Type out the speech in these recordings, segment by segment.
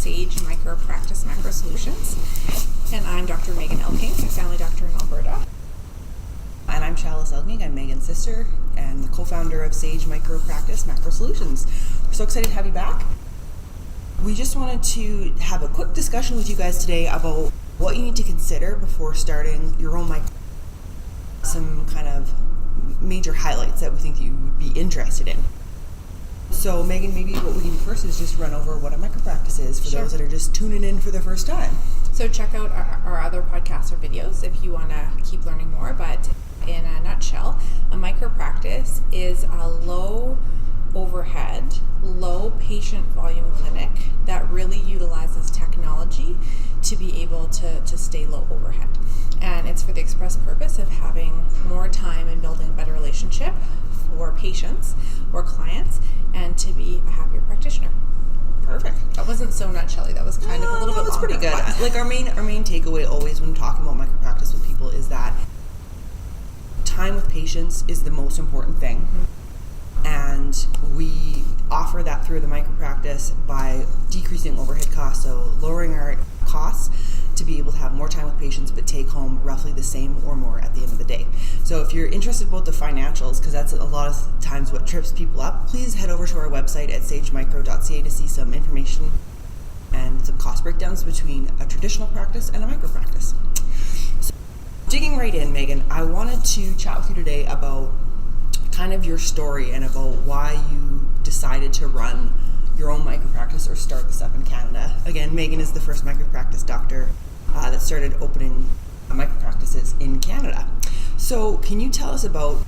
Sage Micro-Practice Macro Solutions. And I'm Dr. Meghan Elkink, a family doctor in Alberta. And I'm Chalice Elkink. I'm Megan's sister and the co-founder of Sage Micro-Practice Macro Solutions. We're so excited to have you back. We just wanted to have a quick discussion with you guys today about what you need to consider before starting your own micro. Some kind of major highlights that we think you would be interested in. So Megan, maybe what we can do first is just run over what a micro-practice is for those that are just tuning in for the first time. So check out our other podcasts or videos if you want to keep learning more, but in a nutshell, a micro-practice is a low overhead, low patient volume clinic that really utilizes technology to be able to stay low overhead. And it's for the express purpose of having more time and building a better relationship for patients or clients and to be a happier practitioner. Perfect. That wasn't so nutshell-y. That was kind of a little bit longer. That's pretty good. Like our main takeaway always when talking about micro-practice with people is that time with patients is the most important thing. Mm-hmm. And we offer that through the micro-practice by decreasing overhead costs, so lowering our costs to be able to have more time with patients but take home roughly the same or more at the end of the day. So if you're interested about the financials, because that's a lot of times what trips people up, please head over to our website at sagemicro.ca to see some information and some cost breakdowns between a traditional practice and a micro-practice. So digging right in, Megan, I wanted to chat with you today about kind of your story and about why you decided to run your own micro-practice or start this up in Canada. Again, Megan is the first micro-practice doctor that started opening micro-practices in Canada. So can you tell us about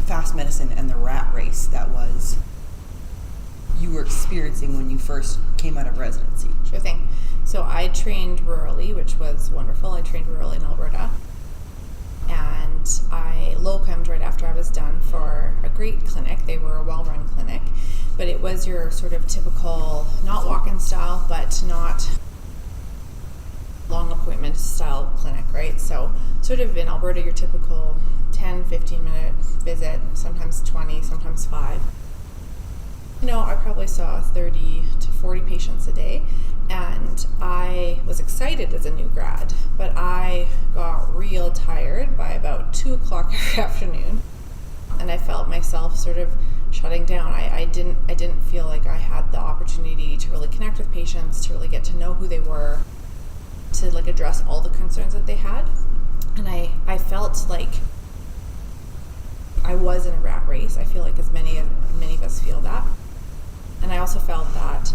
fast medicine and the rat race that was you were experiencing when you first came out of residency? Sure thing. So I trained rurally, which was wonderful. I trained rurally in Alberta. And I locumed right after I was done for a great clinic. They were a well-run clinic, but it was your sort of typical, not walk-in style, but not long appointment style clinic, right? So sort of in Alberta, your typical 10, 15 minute visit, sometimes 20, sometimes 5. I probably saw 30 to 40 patients a day. And I was excited as a new grad, but I got real tired by about 2 o'clock every afternoon. And I felt myself sort of shutting down. I didn't feel like I had the opportunity to really connect with patients, to really get to know who they were, to like address all the concerns that they had. And I felt like I was in a rat race. I feel like as many of us feel that. And I also felt that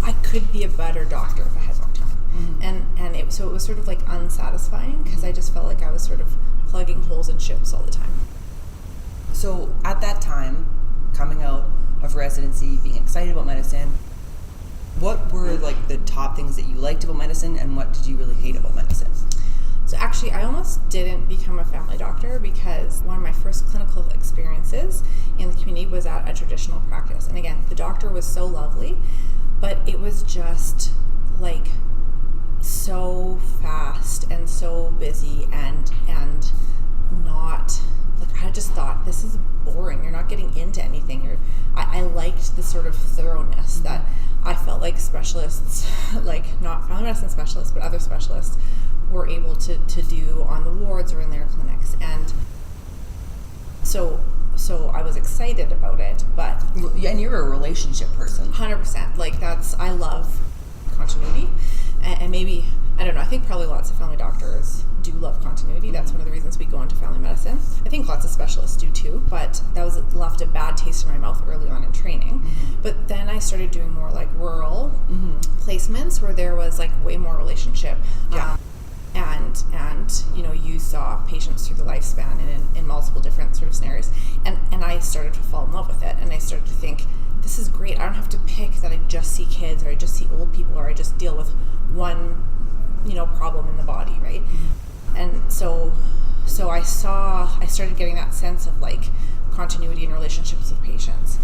I could be a better doctor if I had more time. Mm-hmm. So it was sort of like unsatisfying because I just felt like I was sort of plugging holes in ships all the time. So at that time, coming out of residency, being excited about medicine, what were like the top things that you liked about medicine and what did you really hate about medicine? So actually, I almost didn't become a family doctor because one of my first clinical experiences in the community was at a traditional practice. And again, the doctor was so lovely, but it was just like so fast and so busy and not like I just thought this is boring. You're not getting into anything. I liked the sort of thoroughness that I felt like specialists, like not family medicine specialists, but other specialists were able to do on the wards or in their clinics. And so I was excited about it, but... And you're a relationship person. 100%. Like I love continuity. And maybe, I don't know, I think probably lots of family doctors do love continuity. That's one of the reasons we go into family medicine. I think lots of specialists do too, but that left a bad taste in my mouth early on in training. Mm-hmm. But then I started doing more like rural placements where there was like way more relationship. Yeah. And you saw patients through the lifespan and in multiple different sort of scenarios. And I started to fall in love with it. And I started to think, this is great. I don't have to pick that I just see kids or I just see old people or I just deal with one, problem in the body, right? Mm-hmm. And so I started getting that sense of like continuity in relationships with patients.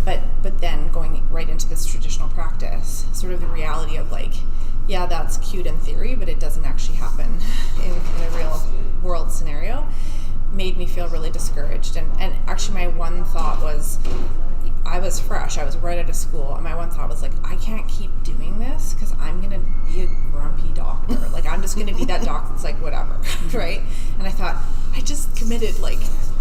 But then going right into this traditional practice, sort of the reality of like, yeah, that's cute in theory, but it doesn't actually happen in a real world scenario, made me feel really discouraged. And actually my one thought was, I was fresh. I was right out of school. And my one thought was like, I can't keep doing this because I'm going to be a grumpy doctor. Like, I'm just going to be that doc that's like, whatever, right? And I thought, I just committed like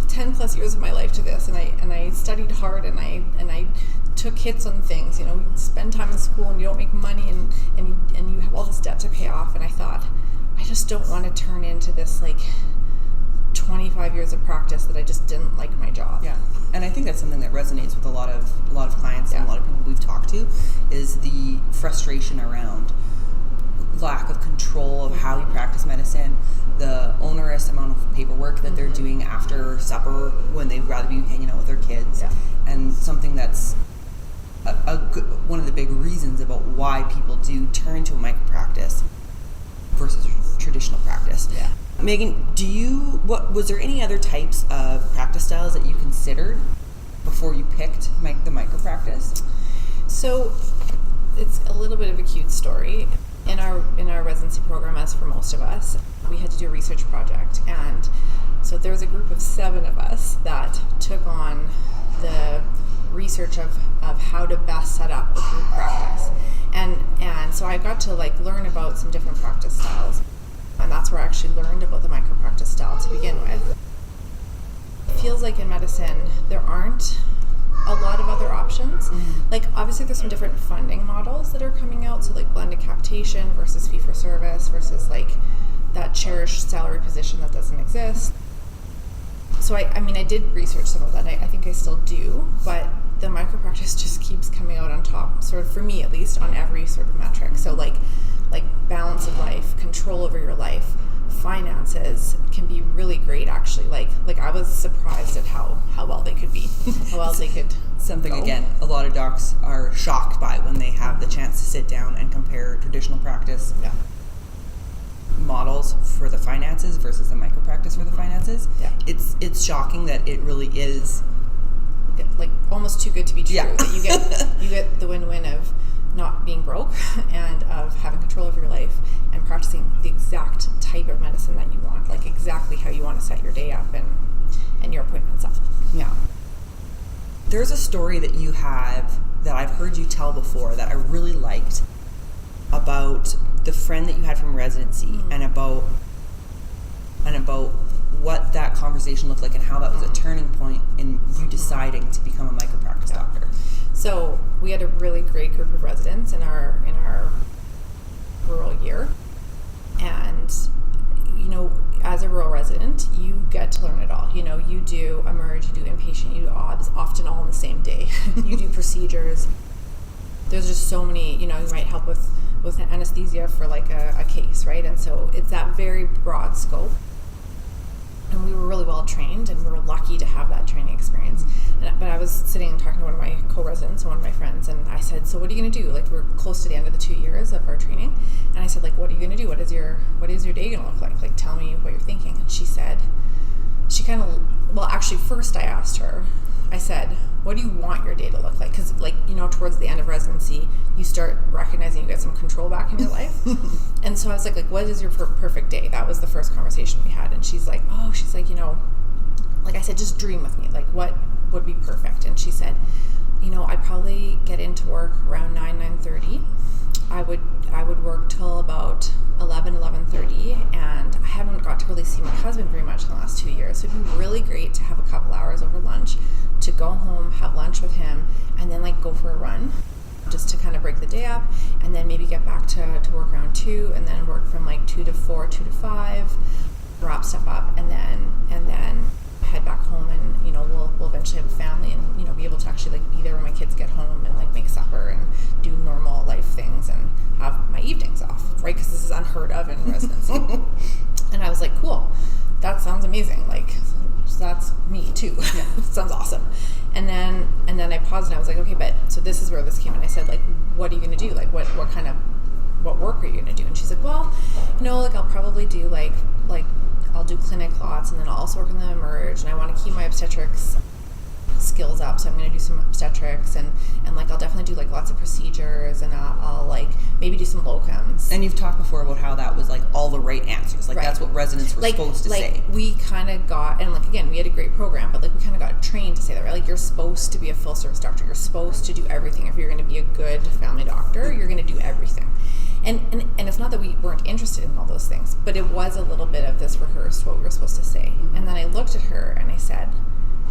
10 plus years of my life to this. And I studied hard and I took hits on things. You know, you spend time in school and you don't make money and you have all this debt to pay off. And I thought, I just don't want to turn into this like 25 years of practice that I just didn't like my job. Yeah. And I think that's something that resonates with a lot of clients and a lot of people we've talked to, is the frustration around lack of control of how you practice medicine, the onerous amount of paperwork that they're doing after supper when they'd rather be hanging out with their kids, and something that's one of the big reasons about why people do turn to a micro practice versus traditional practice. Yeah. Megan, was there any other types of practice styles that you considered before you picked the micro practice? So it's a little bit of a cute story. In our residency program, as for most of us, we had to do a research project, and so there was a group of 7 of us that took on the research of how to best set up a group practice, and so I got to like learn about some different practice styles. And that's where I actually learned about the micro practice style to begin with. It feels like in medicine, there aren't a lot of other options. Like, obviously there's some different funding models that are coming out. So like blended capitation versus fee for service versus like that cherished salary position that doesn't exist. So I mean, I did research some of that. I think I still do, but the micro practice just keeps coming out on top, sort of for me at least, on every sort of metric. So like balance of life, control over your life, finances can be really great actually. Like I was surprised at how well they could be, how well they could Something go. Again, a lot of docs are shocked by when they have the chance to sit down and compare traditional practice models for the finances versus the micro practice for the finances. Yeah. It's shocking that it really is like almost too good to be true. Yeah. That you get the win-win of not being broke and of having control over your life and practicing the exact type of medicine that you want, like exactly how you want to set your day up and your appointments up. Yeah. There's a story that you have that I've heard you tell before that I really liked about the friend that you had from residency and about what that conversation looked like and how that was a turning point in you deciding to become a micro practice doctor. So we had a really great group of residents in our rural year, and you know, as a rural resident, you get to learn it all. You know, you do emerge, you do inpatient, you do OBS, often all on the same day. You do procedures. There's just so many. You know, you might help with anesthesia for like a case, right? And so it's that very broad scope. And we were really well trained, and we were lucky to have that training experience. But I was sitting and talking to one of my co-residents, one of my friends, and I said, "So what are you going to do? Like, we're close to the end of the 2 years of our training." And I said, "Like, what are you going to do? What is your day going to look like? Like, tell me what you're thinking." And she said, actually, first I asked her, I said, "What do you want your day to look like?" Because, like, you know, towards the end of residency, you start recognizing you get some control back in your life. And so I was like, what is your perfect day? That was the first conversation we had. And she's like, you know, like I said, just dream with me. Like, what would be perfect? And she said, you know, I'd probably get into work around 9:30. I would work till about 11:30, and I haven't got to really see my husband very much in the last 2 years. So it'd be really great to have a couple hours over lunch to go home, have lunch with him, and then like go for a run, just to kind of break the day up, and then maybe get back to work around 2, and then work from like 2 to 4, 2 to 5, wrap stuff up, and then head back home, and you know, we'll eventually have a family, and you know, be able to actually like be there when my kids get home and like make supper and do normal life things and have my evenings off, right? Because this is unheard of in residency. And I was like, cool, that sounds amazing. Like, that's me too. Yeah. Sounds awesome. And then I paused and I was like, okay, but so this is where this came. And I said, like, what are you going to do? Like, what work are you going to do? And she's like, well, you know, like I'll probably do like I'll do clinic lots, and then I'll also work in the emerge, and I want to keep my obstetrics skills up, so I'm going to do some obstetrics and like I'll definitely do like lots of procedures, and I'll like maybe do some locums. And you've talked before about how that was like all the right answers. Like that's what residents were supposed to say. We kind of got, and like again, we had a great program, but like we kind of got trained to say that, right? Like you're supposed to be a full service doctor. You're supposed to do everything. If you're going to be a good family doctor, you're going to do everything. And it's not that we weren't interested in all those things, but it was a little bit of this rehearsed what we were supposed to say. And then I looked at her and I said,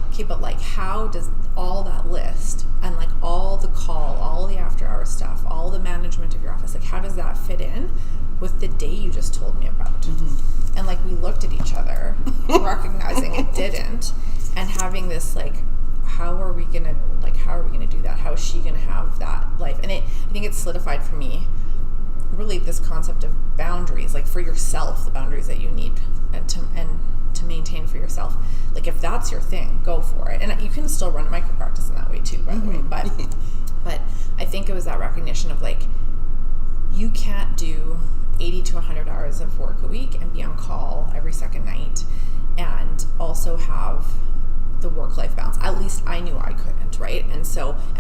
okay, but like how does all that list and like all the call, all the after hour stuff, all the management of your office, like how does that fit in with the day you just told me about? Mm-hmm. And like we looked at each other, recognizing it didn't, and having this like, how are we gonna do that? How is she gonna have that life? And I think it solidified for me really this concept of boundaries, like for yourself, the boundaries that you need and to maintain for yourself. Like if that's your thing, go for it. And you can still run a micro practice in that way too, by the way. But I think it was that recognition of like, you can't do 80 to 100 hours of work a week and be on call every second night and also have the work-life balance. At least I knew I couldn't, right? And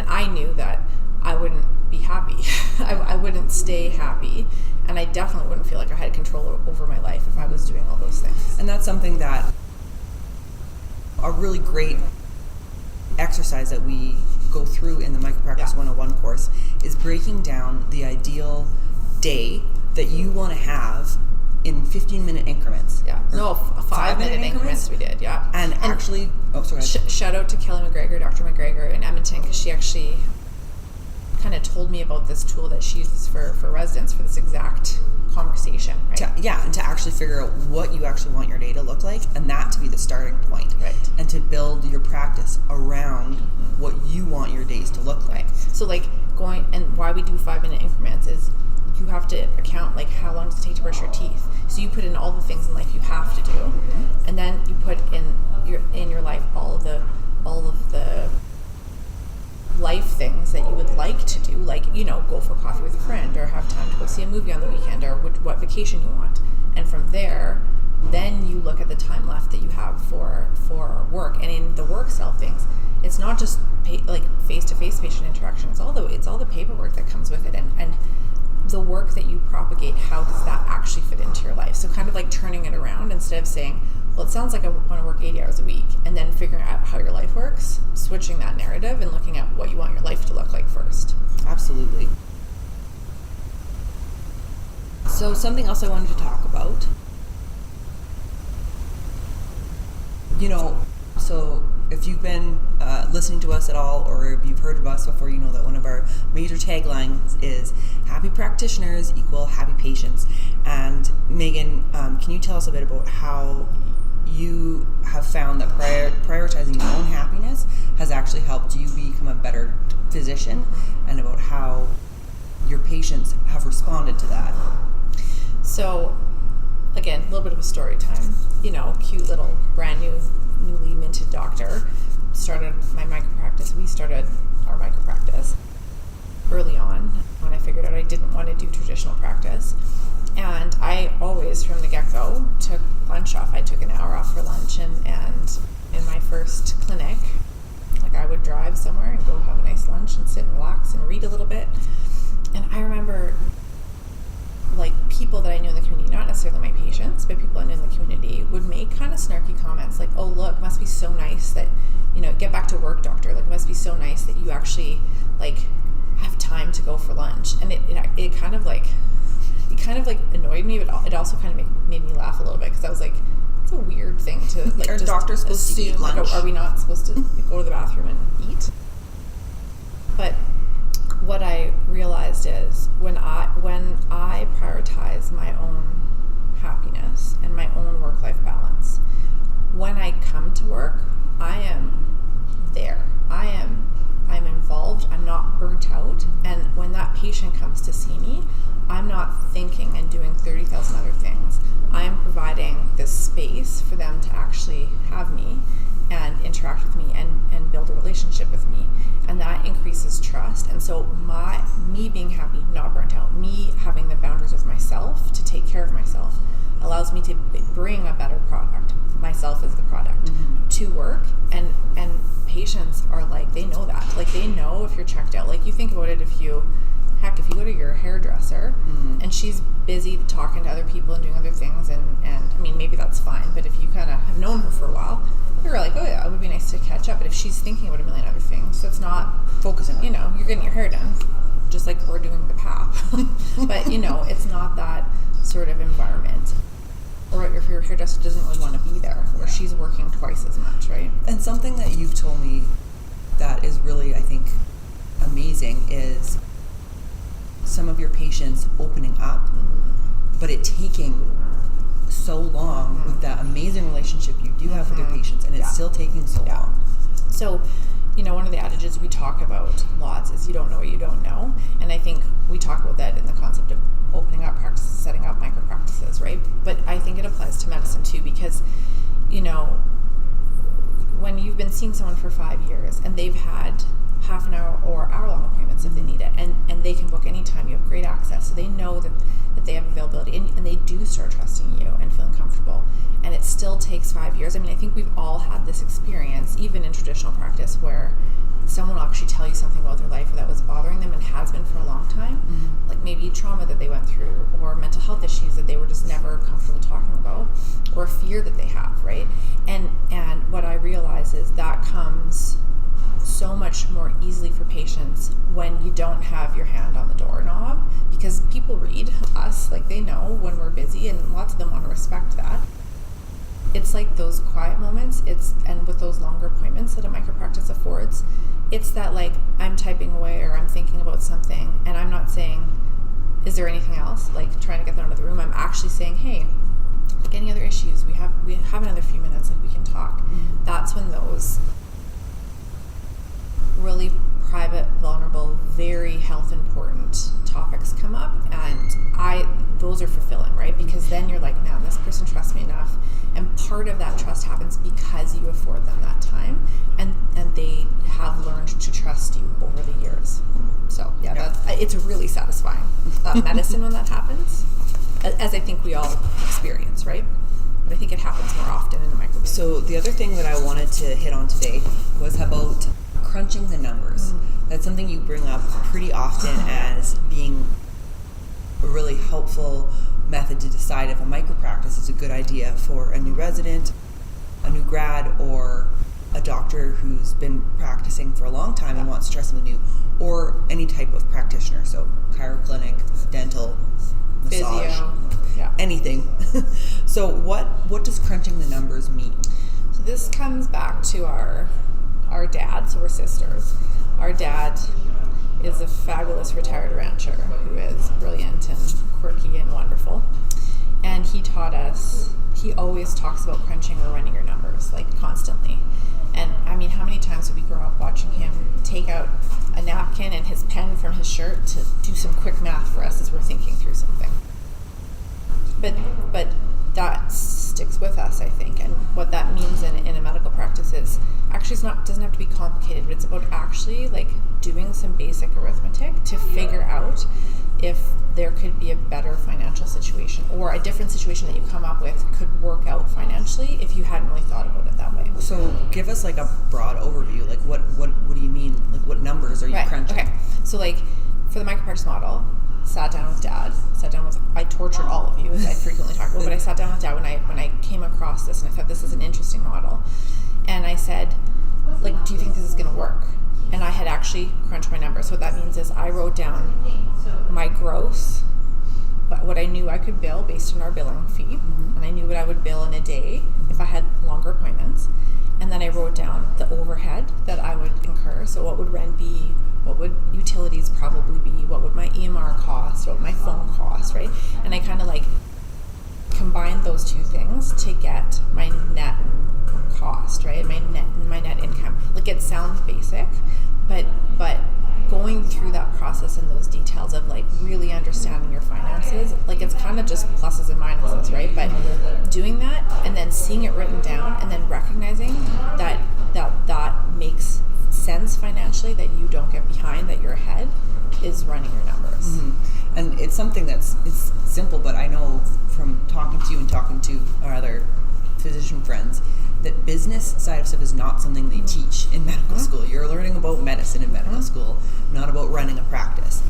I knew that I wouldn't be happy. I wouldn't stay happy. And I definitely wouldn't feel like I had control over my life if I was doing all those things. And that's something that a really great exercise that we go through in the Micropractice 101 course is breaking down the ideal day that you want to have in 15-minute increments. Yeah. No, 5-minute increments we did, yeah. And actually, shout out to Kelly McGregor, Dr. McGregor in Edmonton, because she actually kind of told me about this tool that she uses for residents for this exact conversation, right? And to actually figure out what you actually want your day to look like, and that to be the starting point. Right. And to build your practice around what you want your days to look like. So like going, and why we do 5-minute increments is you have to account like how long does it take to brush your teeth. So you put in all the things in life you have to do, and then you put in your life all of the life things that you would like to do, like, you know, go for coffee with a friend or have time to go see a movie on the weekend or what vacation you want. And from there, then you look at the time left that you have for work. And in the work style things, it's not just like face-to-face patient interaction. It's all the paperwork that comes with it, and the work that you propagate. How does that actually fit into your life? So kind of like turning it around, instead of saying, well, it sounds like I want to work 80 hours a week, and then figuring out how your life works, switching that narrative and looking at what you want your life to look like first. Absolutely. So something else I wanted to talk about, you know, so if you've been listening to us at all, or if you've heard of us before, you know that one of our major taglines is happy practitioners equal happy patients. And Megan, can you tell us a bit about how you have found that prioritizing your own happiness has actually helped you become a better physician, and about how your patients have responded to that? So, again, a little bit of a story time. You know, cute little brand new, newly minted doctor started my micropractice. We started our micropractice early on when I figured out I didn't want to do traditional practice. And I always, from the get-go, took lunch off. I took an hour off for lunch, and in my first clinic, like I would drive somewhere and go have a nice lunch and sit and relax and read a little bit. And I remember like people that I knew in the community, not necessarily my patients, but people I knew in the community, would make kind of snarky comments like, oh, look, it must be so nice that, you know, get back to work, doctor. Like, it must be so nice that you actually like have time to go for lunch. And it kind of like annoyed me, but it also kind of made me laugh a little bit, because I was like, it's a weird thing to like. Are just doctors supposed to eat lunch? Like, are we not supposed to go to the bathroom and eat? But what I realized is when I prioritize my own happiness and my own work-life balance, when I come to work, I am there. I'm involved. I'm not burnt out. And when that patient comes to see me, I'm not thinking and doing 30,000 other things. I am providing this space for them to actually have me and interact with me and build a relationship with me. And that increases trust. And so me being happy, not burnt out, me having the boundaries with myself to take care of myself, allows me to bring a better product, myself as the product, to work, and patients are like, they know that. Like, they know if you're checked out. Like, you think about it, if you go to your hairdresser and she's busy talking to other people and doing other things, and I mean, maybe that's fine, but if you kind of have known her for a while, you're like, oh yeah, it would be nice to catch up. But if she's thinking about a million other things, so it's not focusing on, you're getting your hair done, just like we're doing the PAP. But, it's not that sort of environment. Or if your hairdresser doesn't really want to be there, or she's working twice as much, right? And something that you've told me that is really, I think, amazing is some of your patients opening up, but it taking so long with that amazing relationship you do have with your patients, and it's still taking so long. So, one of the adages we talk about lots is you don't know what you don't know. And I think we talk about that in the concept of opening up practices, setting up micro practices, right? But I think it applies to medicine too, because, when you've been seeing someone for 5 years and they've had half an hour or hour-long appointments if they need it, and they can book anytime, you have great access, so they know that they have availability, and they do start trusting you and feeling comfortable, and it still takes 5 years. I mean, I think we've all had this experience, even in traditional practice, where someone will actually tell you something about their life that was bothering them and has been for a long time, like maybe trauma that they went through, or mental health issues that they were just never comfortable talking about, or a fear that they have, right? And what I realize is that comes so much more easily for patients when you don't have your hand on the doorknob, because people read us, like they know when we're busy, and lots of them want to respect that. It's like those quiet moments, and with those longer appointments that a micropractice affords, it's that, like, I'm typing away or I'm thinking about something, and I'm not saying, is there anything else, like trying to get them out of the room. I'm actually saying, hey, like, any other issues, we have another few minutes, like we can talk. That's when those really private, vulnerable, very health important topics come up, and those are fulfilling, right? Because then you're like, man, this person trusts me enough, and part of that trust happens because you afford them that time, and they have learned to trust you over the years. So it's really satisfying, medicine, when that happens, as I think we all experience, right? But I think it happens more often in a microbiome. So the other thing that I wanted to hit on today was about crunching the numbers. That's something you bring up pretty often as being a really helpful method to decide if a micropractice is a good idea for a new resident, a new grad, or a doctor who's been practicing for a long time and wants to try something new, or any type of practitioner. So chiroclinic, dental, massage, physio, anything. So what does crunching the numbers mean? So this comes back to our dad, so we're sisters. Our dad is a fabulous retired rancher who is brilliant and quirky and wonderful. And he taught us, he always talks about crunching or running your numbers, like constantly. And I mean, how many times did we grow up watching him take out a napkin and his pen from his shirt to do some quick math for us as we're thinking through something? But that sticks with us, I think. And what that means in a medical practice is actually doesn't have to be complicated, but it's about actually like doing some basic arithmetic to figure out if there could be a better financial situation, or a different situation that you come up with could work out financially if you hadn't really thought about it that way. So give us like a broad overview. Like what do you mean? Like what numbers are you crunching? Okay. So like for the micropractice model, sat down with Dad. I tortured all of you, as I frequently talk about, but I sat down with Dad when I came across this, and I thought this is an interesting model. And I said, like, do you think this is going to work? And I had actually crunched my numbers. So what that means is I wrote down my gross, what I knew I could bill based on our billing fee, and I knew what I would bill in a day if I had longer appointments. And then I wrote down the overhead that I would incur. So what would rent be? What would utilities probably be? What would my EMR cost? What would my phone cost, right? And I kind of like combined those two things to get my net cost, right? My net income. Like, it sounds basic, but going through that process and those details of like really understanding your finances, like it's kind of just pluses and minuses, right? But doing that and then seeing it written down and then recognizing that makes sense financially, that you don't get behind, that you're ahead, is running your numbers. And it's something it's simple, but I know from talking to you and talking to our other physician friends that business side of stuff is not something they teach in medical school. You're learning about medicine in medical school, not about running a practice.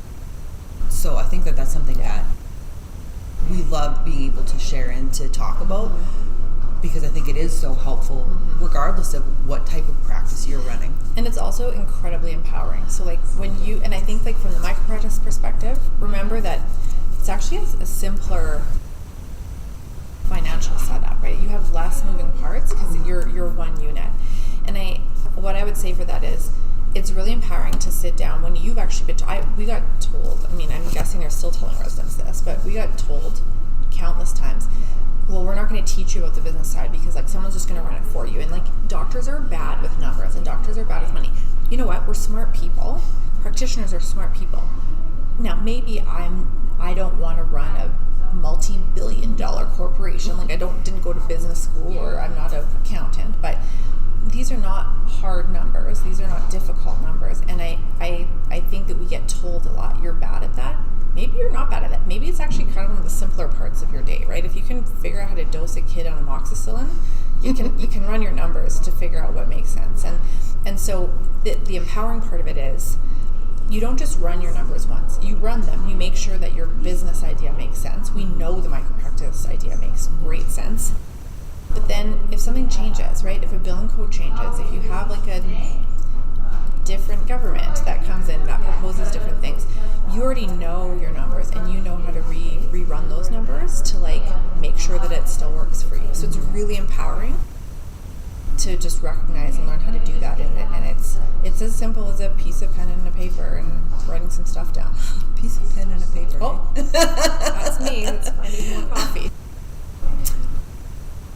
So I think that that's something that we love being able to share and to talk about, because I think it is so helpful regardless of what type of practice you're running. And it's also incredibly empowering. So like when you, and I think like from the micropractice perspective, remember that it's actually a simpler financial setup, right? You have less moving parts because you're one unit. And what I would say for that is, it's really empowering to sit down when you've actually been we got told, I mean, I'm guessing they're still telling residents this, but we got told countless times, well, we're not going to teach you about the business side because like someone's just going to run it for you. And like doctors are bad with numbers and doctors are bad with money. You know what? We're smart people. Practitioners are smart people. Now, maybe I don't want to run a multi-billion-dollar corporation. Like didn't go to business school, or I'm not an accountant, but these are not hard numbers. These are not difficult numbers. And I think that we get told a lot, you're bad at that. Maybe you're not bad at that. Maybe it's actually kind of one of the simpler parts of your day, right? If you can figure out how to dose a kid on amoxicillin, you can run your numbers to figure out what makes sense. And so the empowering part of it is, you don't just run your numbers once. You run them. You make sure that your business idea makes sense. We know the micropractice idea makes great sense. But then if something changes, right? If a billing code changes, if you have like a different government that comes in that proposes different things, you already know your numbers and you know how to rerun those numbers to like make sure that it still works for you. So it's really empowering to just recognize and learn how to do that, and it's as simple as a piece of pen and a paper and writing some stuff down. Piece of pen and a paper. Oh, that's me. I need more coffee.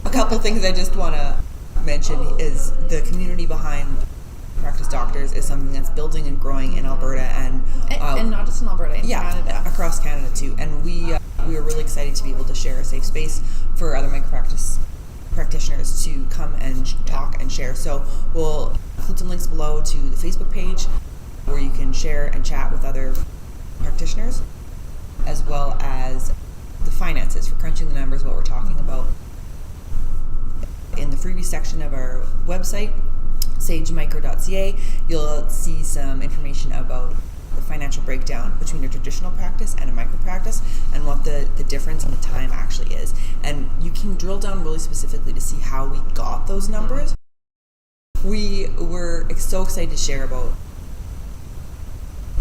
A couple things I just want to mention is the community behind practice doctors is something that's building and growing in Alberta and not just in Alberta, in Canada, across Canada too. And we are really excited to be able to share a safe space for other micropractice practitioners to come and talk and share. So we'll include some links below to the Facebook page where you can share and chat with other practitioners, as well as the finances for crunching the numbers, what we're talking about. In the freebies section of our website, sagemicro.ca, you'll see some information about the financial breakdown between a traditional practice and a micropractice and what the difference in the time actually is. And you can drill down really specifically to see how we got those numbers. We were so excited to share about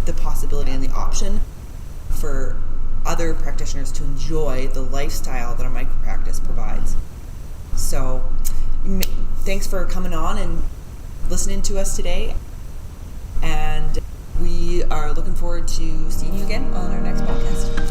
the possibility and the option for other practitioners to enjoy the lifestyle that a micropractice provides. So thanks for coming on and listening to us today, and we are looking forward to seeing you again on our next podcast.